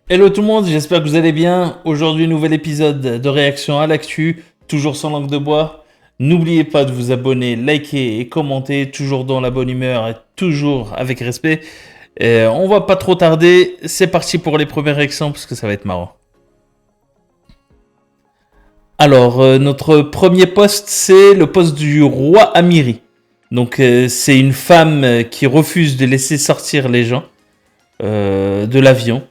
Hello tout le monde, j'espère que vous allez bien. Aujourd'hui, nouvel épisode de réaction à l'actu, toujours sans langue de bois. N'oubliez pas de vous abonner, liker et commenter, toujours dans la bonne humeur et toujours avec respect. On va pas trop tarder, c'est parti pour les premières réactions parce que ça va être marrant. Alors, notre premier post, c'est le post du roi Amiri. Donc, c'est une femme qui refuse de laisser sortir les gens de l'avion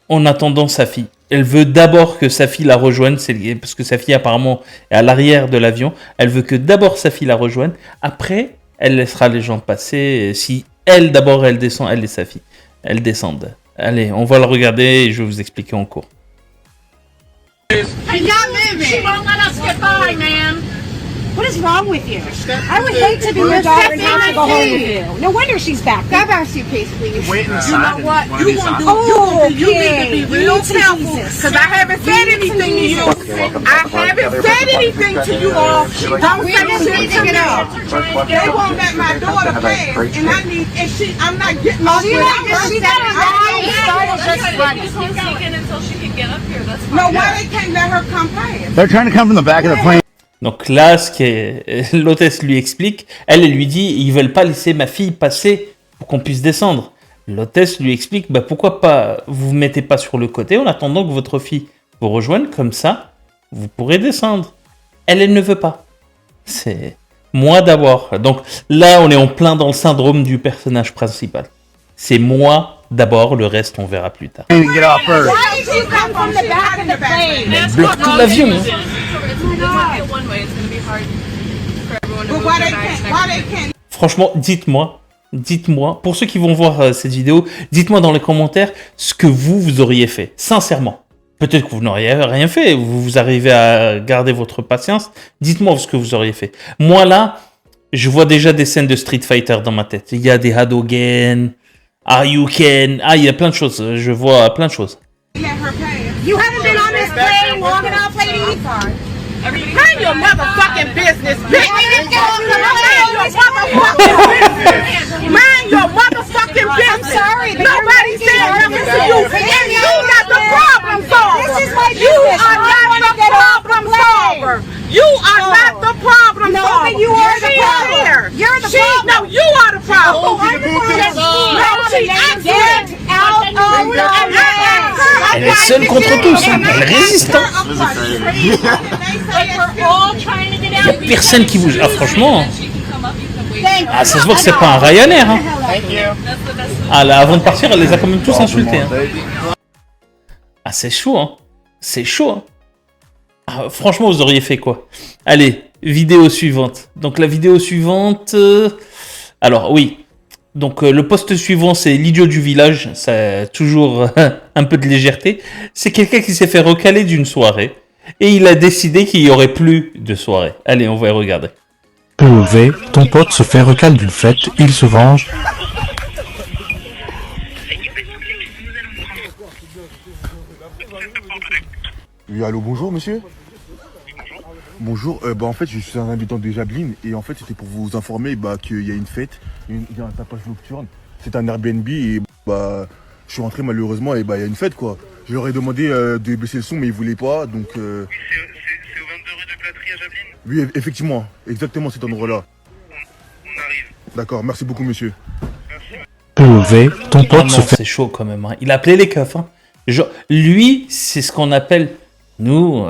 en attendant sa fille. Elle veut d'abord que sa fille la rejoigne, parce que sa fille apparemment est à l'arrière de l'avion. Elle veut que d'abord sa fille la rejoigne. Après, elle laissera les gens passer. Si elle d'abord elle descend, elle et sa fille, elles descendent. Allez, on va le regarder et je vais vous expliquer en cours. She won't let us get by, man. What is wrong with you? I would hate to be your daughter and have to go home with you. No wonder she's back. Grab our suitcase, please. Wait You inside. know what? You You want gonna do? to- You need to be real You need to careful, Jesus. because I haven't said anything to you. I haven't said anything to you all. Don't say shit to me. They won't let my daughter pass, and I'm not getting off without She got a ride. Keep taking until she can get up here. That's fine. No, why they can't let her come pass? They're trying to come from the back of the plane. Donc là, l'hôtesse lui explique, elle lui dit, ils veulent pas laisser ma fille passer pour qu'on puisse descendre. L'hôtesse lui explique, bah pourquoi pas, vous mettez pas sur le côté en attendant que votre fille vous rejoigne, comme ça, vous pourrez descendre. Elle ne veut pas. C'est moi d'abord. Donc là, on est en plein dans le syndrome du personnage principal. C'est moi d'abord, le reste on verra plus tard. Get off first. Why did you come from the back of the plane? Tout l'avion. Hein. It's gonna be one way. It's gonna be hard for everyone to But move why their they bags can't? Why next they can't? Franchement, dites-moi, pour ceux qui vont voir cette vidéo, dites-moi dans les commentaires ce que vous auriez fait, sincèrement. Peut-être que vous n'auriez rien fait, vous arrivez à garder votre patience. Dites-moi ce que vous auriez fait. Moi là, je vois déjà des scènes de Street Fighter dans ma tête. Il y a des Hadouken, Haryuken, il y a plein de choses. Je vois plein de choses. Let her pass. You haven't been on this plane long enough, lady. Mind your motherfucking business, bitch. Mind your motherfucking business. I'm sorry, but Nobody you're said nothing to you. making And you not the problem solver. This is my You business. are I not wanna the get off the problem plane. solver. You are not the problem No, solver. but you are the She is problem. here. You're the She, problem. No, you are the problem. Oh, I'm the problem. No, she actually. Get out of the plane. Elle est seule contre tous, hein. Elle résiste. Hein. Il y a personne qui bouge. Ah franchement, She can come up. You can wait. ça se voit que c'est pas un Ryanair. Hein. Thank you. That's the best solution. Ah là, avant de partir, elle les a quand même tous insultés. Hein. Ah c'est chaud, hein. C'est chaud. Hein. Ah, franchement, vous auriez fait quoi? Allez, vidéo suivante. Donc la vidéo suivante... Alors oui. Donc le post suivant, c'est l'idiot du village. Ça a toujours un peu de légèreté. C'est quelqu'un qui s'est fait recaler d'une soirée. Et il a décidé qu'il n'y aurait plus de soirée. Allez, on va y regarder. POV, ton pote se fait recal d'une fête, il se venge. Oui, allô, bonjour monsieur. Bonjour, en fait je suis un habitant de Jablines et en fait c'était pour vous informer qu'il y a une fête, il y a un tapage nocturne, c'est un Airbnb et je suis rentré malheureusement et il y a une fête quoi. Je leur ai demandé de baisser le son mais ils voulaient pas donc... C'est au 22 rue de Platry à Jablines. Oui effectivement, exactement cet endroit-là. On arrive. D'accord, merci beaucoup monsieur. POV, ton Ah pote non, se fait c'est chaud quand même. Hein. Il a appelé les keufs. Hein. Genre, lui, c'est ce qu'on appelle, nous,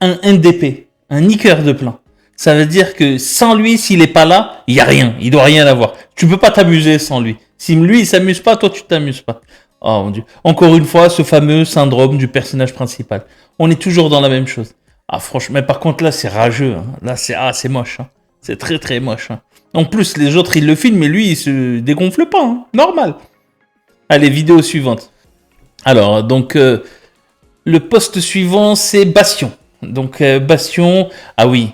un DP, un niqueur de plein. Ça veut dire que sans lui, s'il est pas là, il y a rien. Il doit rien avoir. Tu peux pas t'amuser sans lui. Si lui, il s'amuse pas, toi, tu t'amuses pas. Oh mon Dieu. Encore une fois, ce fameux syndrome du personnage principal. On est toujours dans la même chose. Ah franchement, mais par contre là, c'est rageux. Hein. Là, c'est moche. Hein. C'est très très moche. Hein. En plus, les autres, ils le filment, mais lui, il se dégonfle pas. Hein. Normal. Allez, vidéo suivante. Alors, donc, le poste suivant, c'est Bastion. Donc, Bastion, ah oui,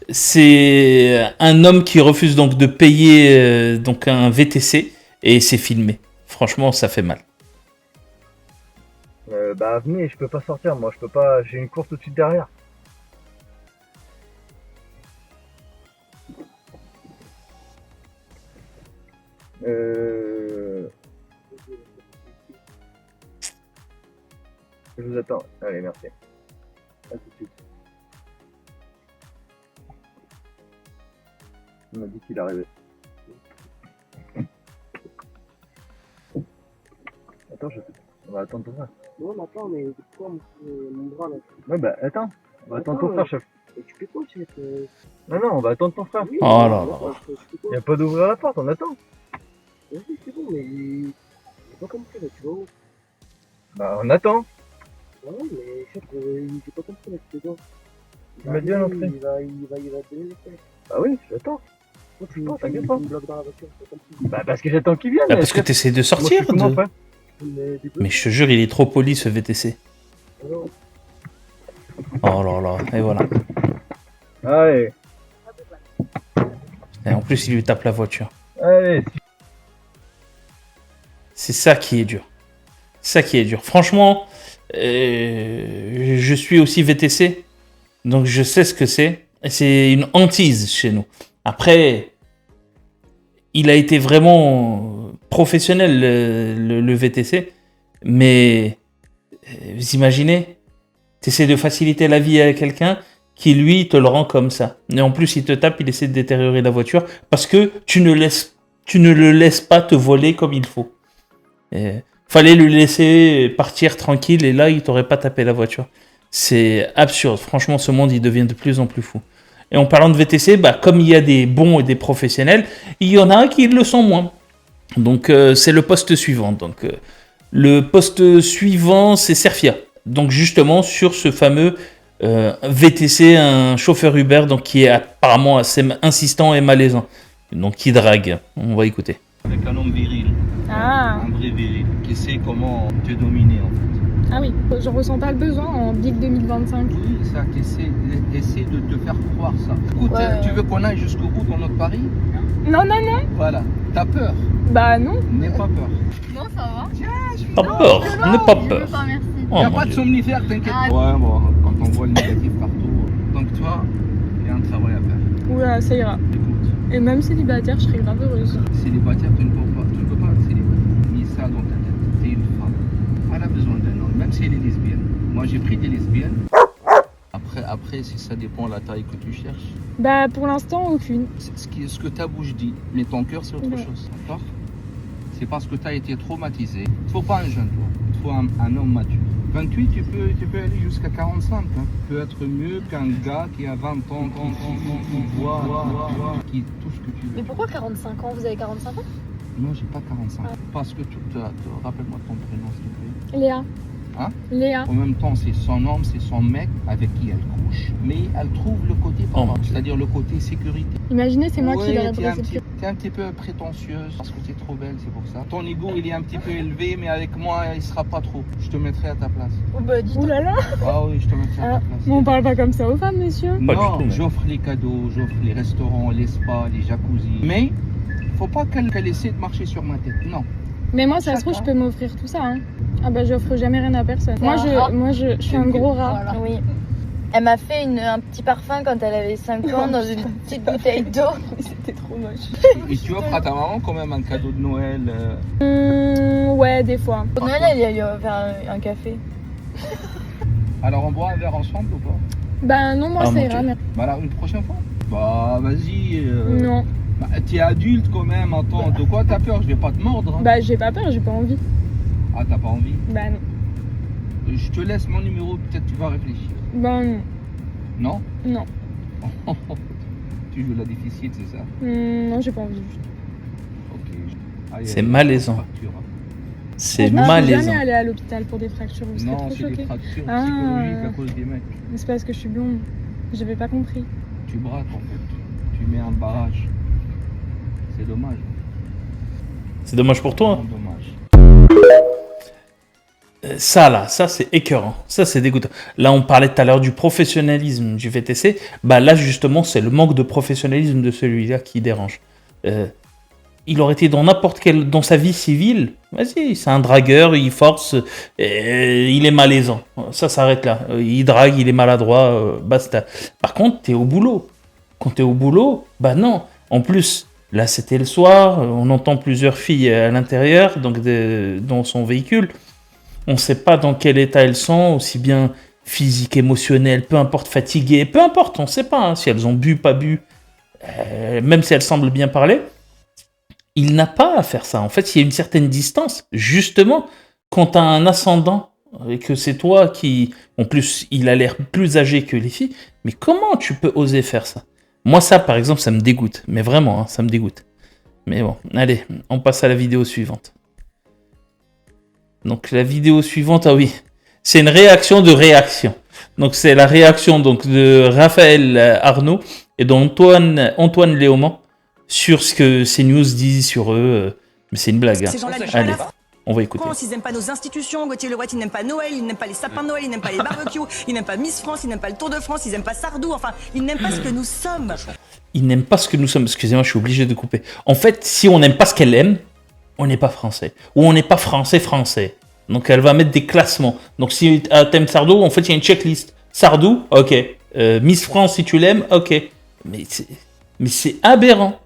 c'est un homme qui refuse donc de payer donc un VTC et c'est filmé. Franchement, ça fait mal. Venez, je peux pas sortir, moi je peux pas, j'ai une course tout de suite derrière. Je vous attends. Allez, merci. À tout de suite. Il m'a dit qu'il arrivait. Attends, on va attendre ton frère. Non, mais attends, mais pourquoi mon bras là? Ouais, bah attends. On va attendre ton frère, chef. Et tu fais quoi, chef? Non, on va attendre ton frère. Oui, Oh là là. tu fais quoi? Y a pas d'ouvrir la porte, on attend. Vas-y, c'est bon, mais j'ai pas compris là, tu vois. Bah, on attend. Ouais, mais chef, j'ai pas compris là, tu fais quoi? Il m'a dit à l'entrée. Il va donner les clés. Bah oui, j'attends. Toi, Non, t'inquiète pas. tu me bloques dans la voiture, j'ai pas compris. Bah, parce que j'attends qu'il vienne. Ah, parce que t'essaies de sortir. Comment de- frère? Mais je te jure, il est trop poli ce VTC. Alors, Oh là là, et voilà. Allez, Et en plus, il lui tape la voiture. allez. C'est ça qui est dur. C'est ça qui est dur. Franchement, je suis aussi VTC, donc je sais ce que c'est. Et c'est une hantise chez nous. Après, il a été vraiment professionnel, le VTC, mais vous imaginez, tu essaies de faciliter la vie à quelqu'un qui, lui, te le rend comme ça. Et en plus, il te tape, il essaie de détériorer la voiture parce que tu ne le laisses pas te voler comme il faut. Fallait le laisser partir tranquille et là, il t'aurait pas tapé la voiture. C'est absurde. Franchement, ce monde, il devient de plus en plus fou. Et en parlant de VTC, bah, comme il y a des bons et des professionnels, il y en a qui le sont moins. Donc, c'est le poste suivant. Donc, le poste suivant, c'est Serfia. Donc, justement, sur ce fameux VTC, un chauffeur Uber donc, qui est apparemment assez insistant et malaisant. Donc, qui drague. On va écouter. Avec un homme viril, Ah, un vrai viril, qui sait comment te dominer en fait. ah oui, je ressens pas le besoin en Big 2025. Oui, ça, essaie de te faire croire ça. Écoute, Ouais. tu veux qu'on aille jusqu'au bout dans notre pari? Non, non, non. Voilà. T'as peur? Bah non. N'aie pas peur. Non, ça va. Pas peur, n'aie pas peur. Pas, merci. Oh, Y a mon pas de Dieu. somnifère, t'inquiète Ah. pas. Ouais, bon, quand on voit le négatif partout. Donc toi, il y a un travail à faire. Oula, ça ira. Écoute, Et même célibataire, je serais grave heureuse. célibataire, tu ne peux pas être célibataire. Mis ça dans ta tête. T'es une femme. Elle a besoin d'un homme, même si elle est lesbienne. Moi, j'ai pris des lesbiennes. Après, si ça dépend de la taille que tu cherches. Bah pour l'instant, aucune. C'est ce que ta bouche dit, mais ton cœur c'est autre Ouais. chose, d'accord? C'est parce que tu as été traumatisé. Il faut pas un jeune, toi. Il faut un homme mature. 28, tu peux aller jusqu'à 45. Hein. Tu peux être mieux qu'un gars qui a 20 ans, qui voit, qui tout ce que tu veux. Mais pourquoi 45 ans? Vous avez 45 ans? Non, j'ai pas 45. Parce que rappelle-moi ton prénom, s'il te plaît. Léa. Hein? Léa. En même temps, c'est son homme, c'est son mec avec qui elle couche. Mais elle trouve le côté papa, c'est-à-dire le côté sécurité. Imaginez, c'est moi qui Ouais, l'aurais t'es un brisé. t'es un petit peu prétentieuse parce que t'es trop belle, c'est pour ça. Ton ego, il est un petit peu élevé, mais avec moi, il sera pas trop. Je te mettrai à ta place. Oh bah dis Ouh là là. Ah oui, je te mettrai à ta Ah, place. mais on parle pas comme ça aux femmes, monsieur. Pas du Non, tout, mais- j'offre les cadeaux, j'offre les restaurants, les spas, les jacuzzis. Mais, faut pas qu'elle essaie de marcher sur ma tête. Non. Mais moi, ça se trouve, je peux m'offrir tout ça. Hein. Ah bah j'offre jamais rien à personne. Moi, je suis un gros rat. Voilà. Oui. Elle m'a fait un petit parfum quand elle avait 5 ans dans une petite bouteille d'eau. C'était trop moche. Et tu offres à ta maman quand même un cadeau de Noël. Ouais, des fois. Pour Noël, elle a offert un café. Alors on boit un verre ensemble ou pas? Bah non, moi, Ah, ça mon ira. Dieu. Mais... Bah alors une prochaine fois. Bah vas-y. Non. Bah, t'es adulte quand même, attends, de quoi t'as peur? Je vais pas te mordre. Hein. Bah j'ai pas peur, j'ai pas envie. Ah, t'as pas envie? Bah non. Je te laisse mon numéro, peut-être tu vas réfléchir. Bah non. Non? Non. Tu joues la difficile, c'est ça? Non, j'ai pas envie. Ok. Aïe, C'est aïe, malaisant. fracture, hein. C'est Franchement, je suis malaisant. jamais allée à l'hôpital pour des fractures. Vous serez Non, trop c'est des choqués. fractures Ah. psychologiques à cause des mecs. Mais c'est parce que je suis blonde. J'avais pas compris. Tu braques en fait. Tu mets un barrage. C'est dommage. C'est dommage pour toi. Vraiment dommage. Ça là, ça c'est écœurant, ça c'est dégoûtant. Là on parlait tout à l'heure du professionnalisme du VTC, bah là justement c'est le manque de professionnalisme de celui-là qui dérange. Il aurait été dans n'importe quel, dans sa vie civile, vas-y, c'est un dragueur, il force, il est malaisant, ça s'arrête là. Il drague, il est maladroit, basta. Par contre t'es au boulot, quand t'es au boulot, bah non. En plus, là c'était le soir, on entend plusieurs filles à l'intérieur, donc dans son véhicule. On ne sait pas dans quel état elles sont, aussi bien physique, émotionnel, peu importe, fatiguées, peu importe, on ne sait pas hein, si elles ont bu, pas bu, même si elles semblent bien parler. Il n'a pas à faire ça. En fait, il y a une certaine distance. Justement, quand tu as un ascendant et que c'est toi qui... En plus, il a l'air plus âgé que les filles. Mais comment tu peux oser faire ça? Moi, ça, par exemple, ça me dégoûte. Mais vraiment, hein, ça me dégoûte. Mais bon, allez, on passe à la vidéo suivante. Donc, la vidéo suivante, ah oui, c'est une réaction de réaction. Donc, c'est la réaction donc, de Raphaël Arnaud et d'Antoine Léaumont sur ce que CNews dit sur eux. Mais c'est une blague. Hein. Allez, on va écouter. France, ils n'aiment pas nos institutions. Gauthier Lebret, il n'aime pas Noël, il n'aime pas les sapins de Noël, il n'aime pas les barbecues, il n'aime pas Miss France, il n'aime pas le Tour de France, il n'aime pas Sardou. Enfin, il n'aime pas ce que nous sommes. Il n'aime pas ce que nous sommes. Excusez-moi, je suis obligé de couper. En fait, si on n'aime pas ce qu'elle aime, on n'est pas français. Ou on n'est pas français. Donc, elle va mettre des classements. Donc, si t'aimes Sardou, en fait, il y a une checklist. Sardou, ok. Miss France, si tu l'aimes, ok. Mais c'est aberrant.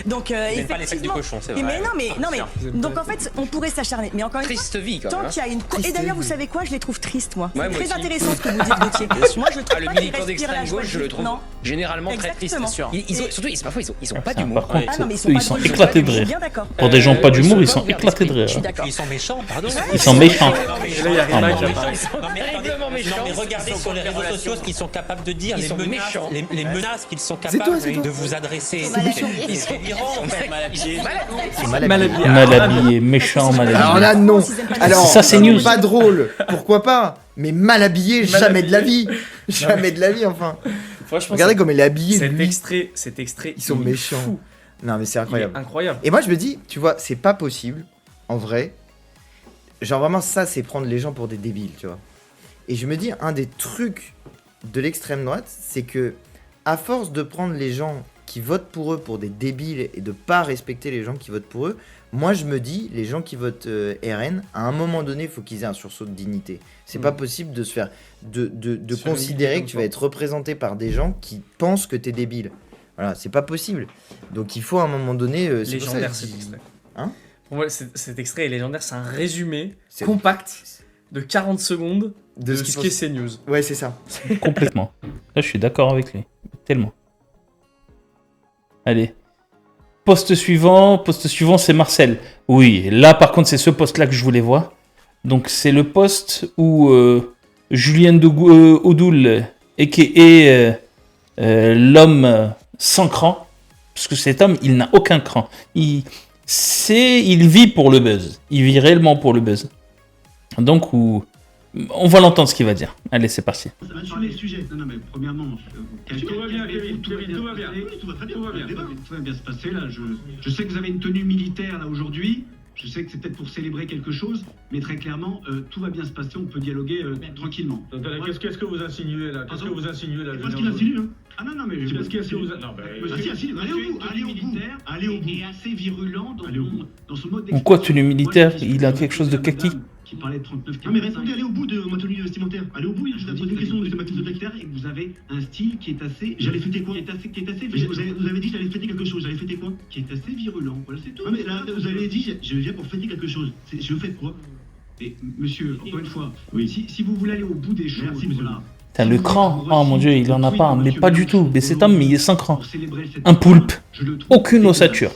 Donc effectivement, pas les fêtes du cochon, c'est vrai. Mais non mais donc en fait on pourrait s'acharner, mais encore une Triste fois, vie, quand tant même, qu'il y a une Triste et d'ailleurs vie. vous savez quoi, je les trouve tristes moi. Ouais, C'est moi très aussi. intéressant ce que vous dites Gauthier. Moi je trouve Le pas qu'ils militant respirent la d'extrême joie gauche, je de le vivre. trouve Non. généralement très triste. Exactement. Surtout, parfois, ils ont pas Tiens, d'humour. par contre, Ah non, mais eux, ils sont pas du tout éclatés de je suis rire. bien d'accord. Pour des gens pas d'humour, ils sont éclatés de Je rire. suis d'accord. Ils sont méchants, pardon. Ils sont méchants. Et là, il y a Ah, Rima mon qui Dieu. apparaît. Non, mais regardez sur les réseaux sociaux ce qu'ils sont capables de dire, les menaces, les menaces qu'ils sont capables de vous adresser. Ils sont Mal habillé, méchant, mal habillé. Alors là, non. Alors, ça, c'est news. Pas drôle, pourquoi pas. Mais mal habillé, jamais de la vie. Jamais de la vie, enfin. Franchement, regardez comme il est habillé. Cet lui. extrait, Ils sont il est méchants. fou. Non, mais c'est incroyable. Il est incroyable. Et moi, je me dis, tu vois, c'est pas possible, en vrai. Genre, vraiment, ça, c'est prendre les gens pour des débiles, tu vois. Et je me dis, un des trucs de l'extrême droite, c'est que, à force de prendre les gens qui votent pour eux pour des débiles et de pas respecter les gens qui votent pour eux, moi, je me dis, les gens qui votent RN, à un moment donné, il faut qu'ils aient un sursaut de dignité. C'est pas possible de se faire, de considérer que tu vas être représenté par des gens qui pensent que t'es débile. Voilà, c'est pas possible. Donc il faut à un moment donné... légendaire cet extrait. Hein? Pour moi, cet extrait est légendaire, c'est un résumé compact de 40 secondes de ce qu'est CNews. Ouais, c'est ça. Complètement. Là, je suis d'accord avec lui. Tellement. Allez. Poste suivant, c'est Marcel. Oui, là, par contre, c'est ce poste-là que je voulais voir. Donc, c'est le poste où Julien Audoul, a.k.a. l'homme sans cran, parce que cet homme, il n'a aucun cran. Il vit pour le buzz. Il vit réellement pour le buzz. Donc, on va l'entendre ce qu'il va dire. Allez, c'est parti. Sur les sujets. Non, mais premièrement, tout va bien, Kevin. Tout va bien. Tout va bien se passer là. Je sais que vous avez une tenue militaire là aujourd'hui. Je sais que c'est peut-être pour célébrer quelque chose, mais très clairement, tout va bien se passer. On peut dialoguer tranquillement. Qu'est-ce que vous insinuez là? Qu'est-ce que vous insinuez là? Qu'est-ce qu'il insinue, hein? Ah non, mais Qu'est-ce que vous allez au bout. Et assez virulent dans son mode En quoi tenue militaire? Il a quelque chose de kaki. Qui parlait de 39 Non mais répondez, allez au bout de ma tenue vestimentaire. Allez au bout, je vous ai posé une question de ma tenue vestimentaire et vous avez un style qui est assez... J'allais fêter quoi? Qui est assez vous avez dit que j'allais fêter quelque chose, j'allais fêter quoi? Qui est assez virulent, voilà c'est tout. Non mais là, vous avez dit, je viens pour fêter quelque chose. Je fais quoi? Et monsieur, encore une fois, si vous voulez aller au bout des choses, voilà... T'as le cran. Oh mon dieu, il en a pas, mais pas du tout. Mais cet homme, il est sans cran. Un poulpe. Aucune ossature.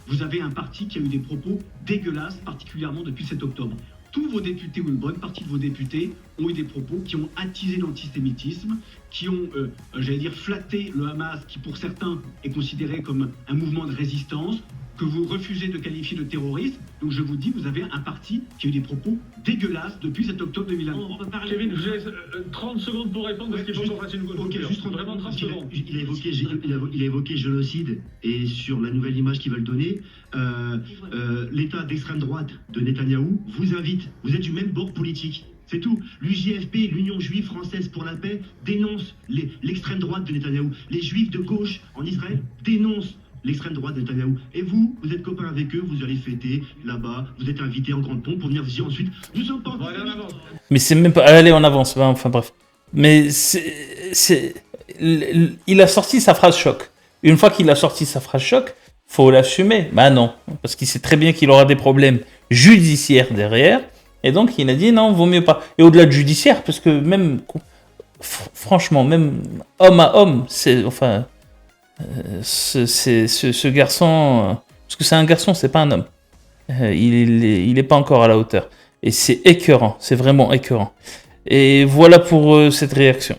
Vous avez un parti qui a eu des propos dégueulasses, particulièrement depuis 7 octobre. Tous vos députés, ou une bonne partie de vos députés, ont eu des propos qui ont attisé l'antisémitisme, qui ont, j'allais dire, flatté le Hamas, qui pour certains est considéré comme un mouvement de résistance, que vous refusez de qualifier de terroriste. Donc je vous dis, vous avez un parti qui a eu des propos dégueulasses depuis 7 octobre 2023. Kevin, je vous laisse 30 secondes pour répondre parce qu'il faut qu'on fasse une Ok, juste vraiment 30 secondes. Il a évoqué génocide et sur la nouvelle image qu'ils veulent donner, l'état d'extrême droite de Netanyahou vous invite, vous êtes du même bord politique. C'est tout. L'UJFP, l'Union juive française pour la paix, dénonce l'extrême droite de Netanyahou. Les juifs de gauche en Israël dénoncent l'extrême droite de Netanyahou. Et vous êtes copains avec eux, vous allez fêter là-bas, vous êtes invités en grande pompe pour venir dire ensuite, nous sommes pas... Mais c'est même pas... Allez, on avance. Enfin bref. Mais il a sorti sa phrase choc. Une fois qu'il a sorti sa phrase choc, faut l'assumer. Bah non. Parce qu'il sait très bien qu'il aura des problèmes judiciaires derrière. Et donc, il a dit non, vaut mieux pas. Et au-delà de judiciaire, parce que même, franchement, même homme à homme, c'est, enfin, ce garçon, parce que c'est un garçon, c'est pas un homme. Il est pas encore à la hauteur. Et c'est écœurant, c'est vraiment écœurant. Et voilà pour cette réaction.